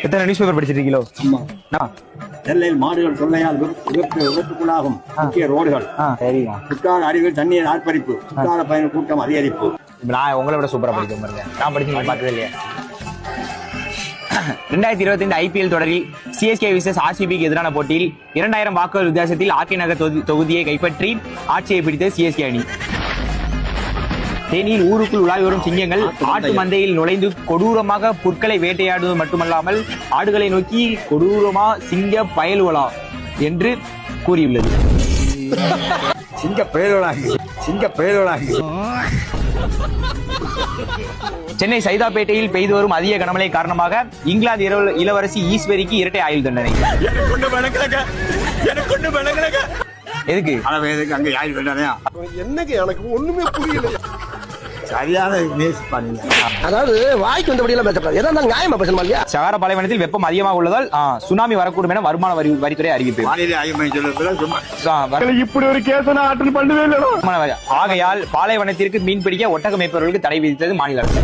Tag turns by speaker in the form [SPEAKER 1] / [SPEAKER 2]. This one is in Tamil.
[SPEAKER 1] எத்தனை நியூஸ் பேப்பர் படிச்சிருக்கீங்களோ?
[SPEAKER 2] நெல்லையில் மாடுகள் தொல்லையால் விபத்துக்குள்ளாகும் முக்கிய ரோடுகள், சுற்றால அருவிகள் தண்ணீர் ஆர்ப்பரிப்பு, சுற்றால பயண கூட்டம் அதிகரிப்பு.
[SPEAKER 1] நான் உங்களை விட சூப்பரா படிக்க பாருங்க. நான் படிச்சு நீங்க பார்த்தது இல்லையா? 2025 IPL தொடரில் CSK vs RCBக்கு எதிரான போட்டியில் 2000 வாக்குகள் வித்தியாசத்தில் ஆர்கே நகர் தொகுதியை கைப்பற்றி ஆட்சியை பிடித்த CSK அணி. தேனியில் ஊருக்குள் உலாவி வரும் சிங்கங்கள் ஆட்டு மந்தையில் நுழைந்து கொடூரமாக புற்களை வேட்டையாடுவது மட்டுமல்லாமல் ஆடுகளை நோக்கி கொடூரமா சிங்க பயலுவலா என்று கூறியுள்ளது.
[SPEAKER 2] சிங்க பயலுவலாகி
[SPEAKER 1] சென்னை சைதாப்பேட்டையில் பெய்து வரும் அதிக கனமழை காரணமாக இங்கிலாந்து இளவரசி ஈஸ்வரிக்கு இரட்டை ஆயுள் தண்டனை. எதுக்கு?
[SPEAKER 2] அங்க ஆயுள் தண்டனையா?
[SPEAKER 3] என்னங்க எனக்கு ஒண்ணுமே புரியல.
[SPEAKER 2] சரியான
[SPEAKER 3] அதாவது வாய்க்கு வந்தபடியெல்லாம் பேசப்படாது. எதா இருந்தாலும் நியாயமா பேசணுமா இல்லையா?
[SPEAKER 1] சகாரா பாலைவனத்தில் வெப்பம் அதிகமாக உள்ளதால் சுனாமி வரக்கூடும் என வருமான வரித்துறை அறிவிப்பு.
[SPEAKER 3] இப்படி ஒரு கேஸ் நான் அட்டெண்ட் பண்ணவே இல்லை.
[SPEAKER 1] ஆகையால் பாலைவனத்திற்கு மீன் பிடிக்க ஒட்டகம் மேய்ப்பவர்களுக்கு தடை விதித்தது மாநில அரசு.